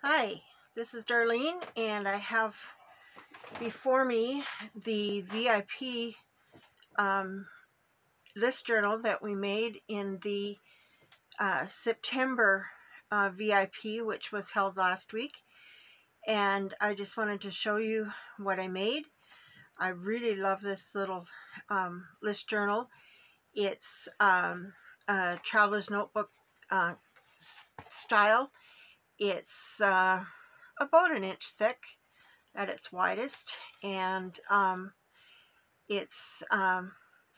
Hi, this is Darlene, and I have before me the VIP list journal that we made in the September VIP, which was held last week. And I just wanted to show you what I made. I really love this little list journal. It's a traveler's notebook style. It's about an inch thick at its widest, and it's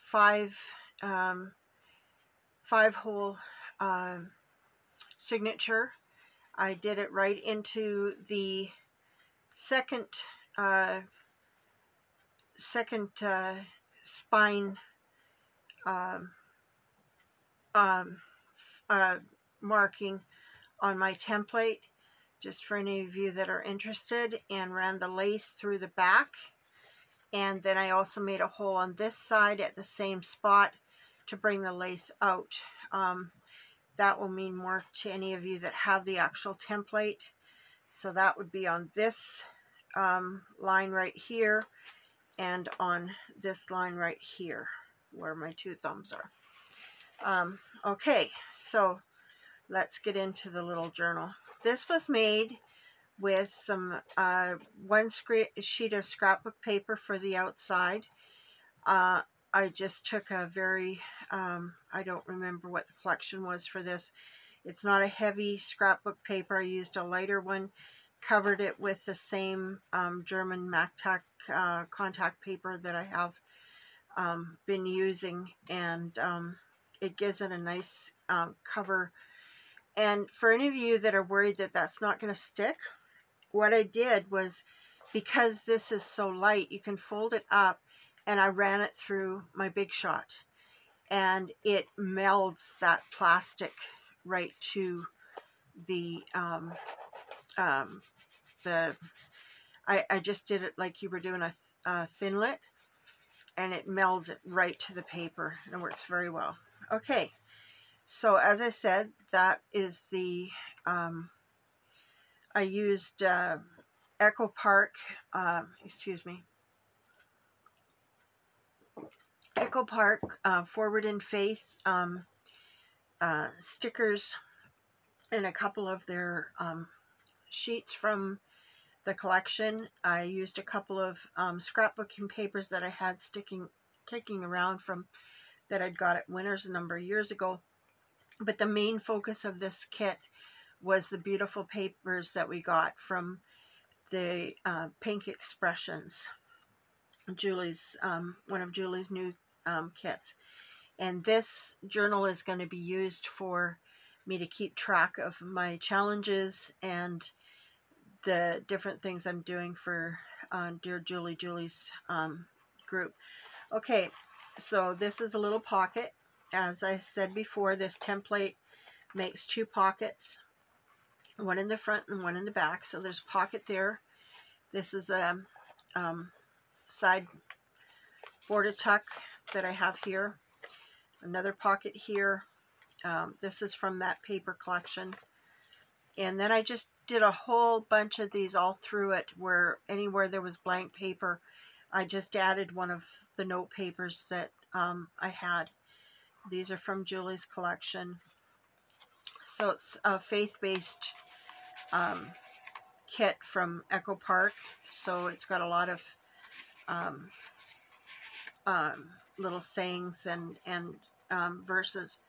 five hole signature. I did it right into the second spine marking on my template, just for any of you that are interested, and ran the lace through the back. And then I also made a hole on this side at the same spot to bring the lace out. That will mean more to any of you that have the actual template. So that would be on this line right here and on this line right here where my two thumbs are. Okay, so let's get into the little journal. This was made with some one sheet of scrapbook paper for the outside. I just took a very, I don't remember what the collection was for this. It's not a heavy scrapbook paper. I used a lighter one, covered it with the same German MacTac contact paper that I have been using, and it gives it a nice cover. And for any of you that are worried that that's not going to stick, what I did was, because this is so light, you can fold it up, and I ran it through my Big Shot, and it melds that plastic right to the I just did it like you were doing a Thinlit, and it melds it right to the paper, and it works very well. Okay, so as I said, that is the I used Echo Park, Echo Park Forward in Faith stickers, and a couple of their sheets from the collection. I used a couple of scrapbooking papers that I had kicking around from that I'd got at Winners a number of years ago. But the main focus of this kit was the beautiful papers that we got from the Pink Expressions, Julie's one of Julie's new kits. And this journal is going to be used for me to keep track of my challenges and the different things I'm doing for Dear Julie's group. Okay, so this is a little pocket. As I said before, this template makes two pockets, one in the front and one in the back. So there's a pocket there. This is a side border tuck that I have here. Another pocket here. This is from that paper collection. And then I just did a whole bunch of these all through it, where anywhere there was blank paper, I just added one of the note papers that I had. These are from Julie's collection. So it's a faith-based kit from Echo Park. So it's got a lot of little sayings and verses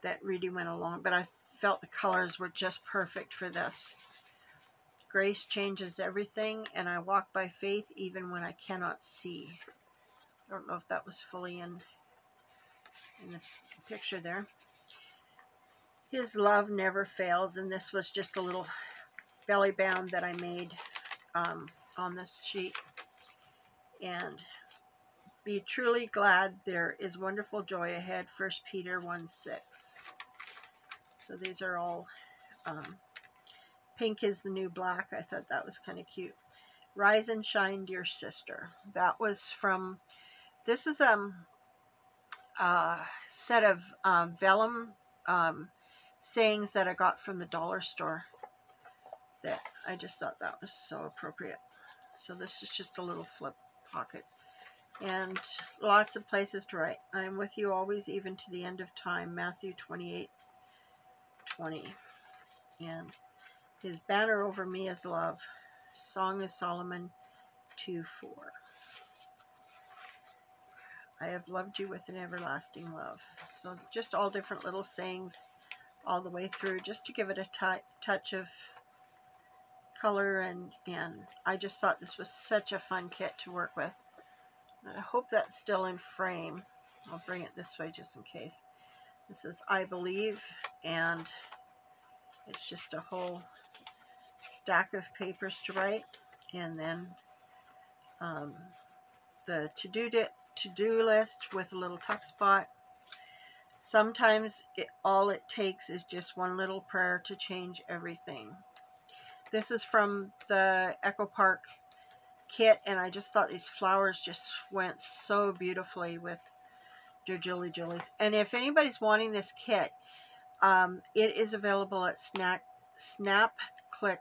that really went along. But I felt the colors were just perfect for this. Grace changes everything, and I walk by faith even when I cannot see. I don't know if that was fully in the picture there. His love never fails, and this was just a little belly band that I made on this sheet. And be truly glad, there is wonderful joy ahead, 1 Peter 1:6. So these are all pink is the new black. I thought that was kind of cute. Rise and shine, dear sister. That was from, this is a set of vellum sayings that I got from the dollar store that I just thought that was so appropriate. So this is just a little flip pocket. And lots of places to write. I am with you always, even to the end of time. Matthew 28:20. And his banner over me is love. Song of Solomon 2:4. I have loved you with an everlasting love. So just all different little sayings all the way through, just to give it a touch of color. And I just thought this was such a fun kit to work with. I hope that's still in frame. I'll bring it this way just in case. This is I Believe, and it's just a whole stack of papers to write, and then the to-do list with a little tuck spot. Sometimes all it takes is just one little prayer to change everything. This is from the Echo Park kit, and I just thought these flowers just went so beautifully with Dear Julie Julie's. And if anybody's wanting this kit, it is available at snapclick.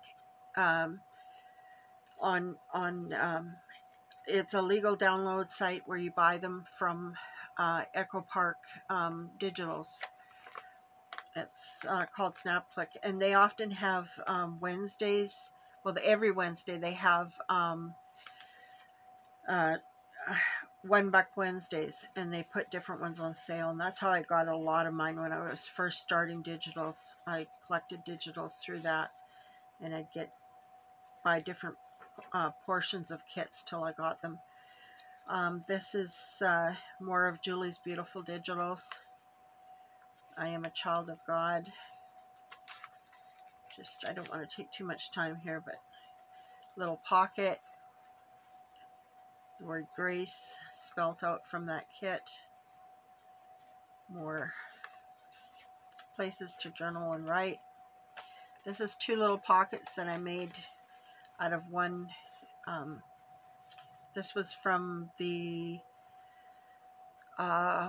It's a legal download site where you buy them from Echo Park Digitals. It's called SnapClick, and they often have Wednesdays. Well, every Wednesday they have $1 Wednesdays, and they put different ones on sale, and that's how I got a lot of mine when I was first starting digitals. I collected digitals through that, and I'd buy different portions of kits till I got them. This is more of Julie's beautiful digitals. I am a child of God. I don't want to take too much time here, but little pocket. The word grace spelt out from that kit. More places to journal and write. This is 2 little pockets that I made out of one. This was from the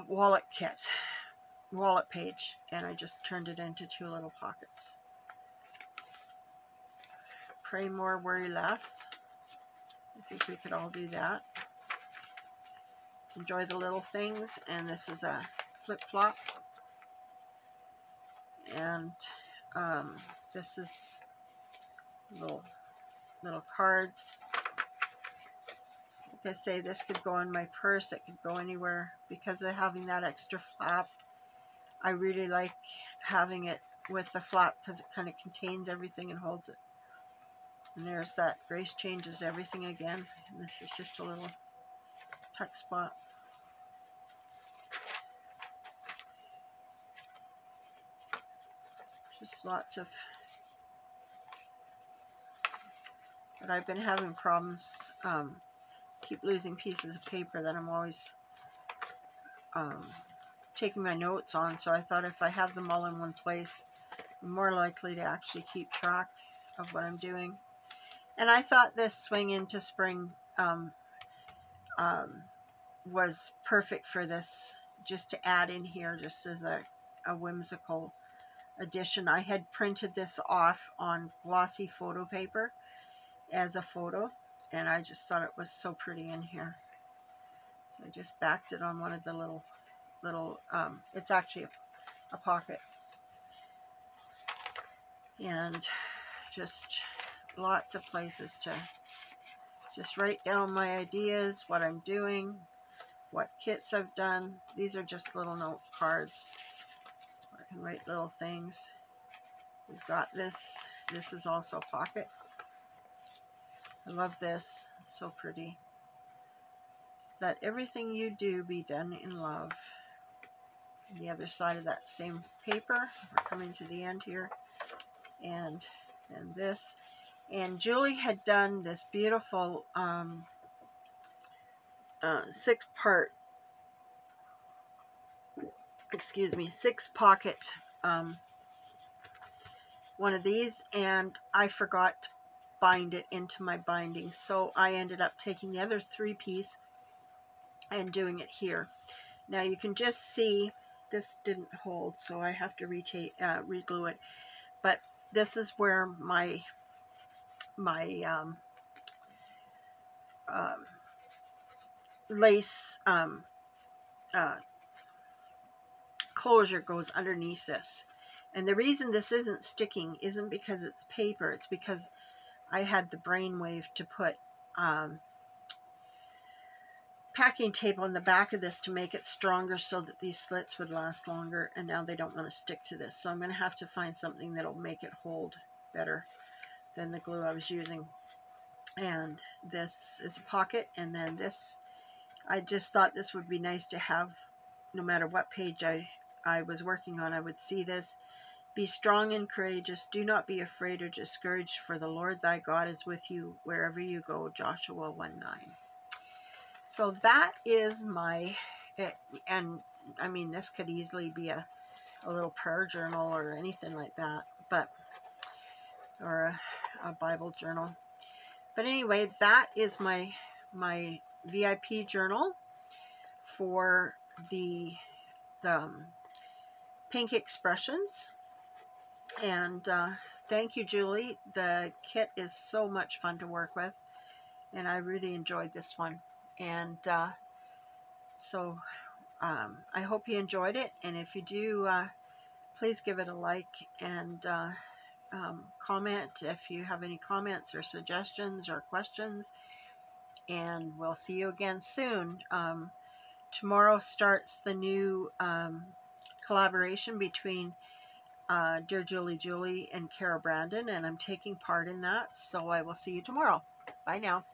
wallet page, and I just turned it into 2 little pockets. Pray more, worry less. I think we could all do that. Enjoy the little things. And this is a flip-flop. And this is little cards. Like I say, this could go in my purse. It could go anywhere. Because of having that extra flap, I really like having it with the flap because it kind of contains everything and holds it. And there's that grace changes everything again. And this is just a little tuck spot. Just lots of... But I've been having problems, keep losing pieces of paper that I'm always taking my notes on. So I thought if I have them all in one place, I'm more likely to actually keep track of what I'm doing. And I thought this swing into spring was perfect for this, just to add in here just as a whimsical addition. I had printed this off on glossy photo paper as a photo, and I just thought it was so pretty in here. So I just backed it on one of the little it's actually a pocket. And just lots of places to just write down my ideas, what I'm doing, what kits I've done. These are just little note cards where I can write little things. We've got this. This is also a pocket. I love this. It's so pretty. Let everything you do be done in love. And the other side of that same paper. We're coming to the end here. And then this. And Julie had done this beautiful 6-pocket one of these, and I forgot to bind it into my binding, so I ended up taking the other 3-piece and doing it here. Now you can just see this didn't hold, so I have to re-glue it, but this is where my my lace closure goes underneath this. And the reason this isn't sticking isn't because it's paper, it's because I had the brainwave to put packing tape on the back of this to make it stronger so that these slits would last longer, and now they don't want to stick to this. So I'm going to have to find something that'll make it hold better than the glue I was using. And this is a pocket, and then this, I just thought this would be nice to have no matter what page I was working on. I would see this. Be strong and courageous. Do not be afraid or discouraged, for the Lord thy God is with you wherever you go. Joshua 1:9. So that is my, and I mean, this could easily be a little prayer journal or anything like that, but, or a Bible journal. But anyway, that is my VIP journal for the pink expressions. And thank you, Julie. The kit is so much fun to work with, and I really enjoyed this one. And so I hope you enjoyed it, and if you do, please give it a like, and comment if you have any comments or suggestions or questions, and we'll see you again soon. Tomorrow starts the new collaboration between Dear Julie and Kara Brandon, and I'm taking part in that, so I will see you tomorrow. Bye now.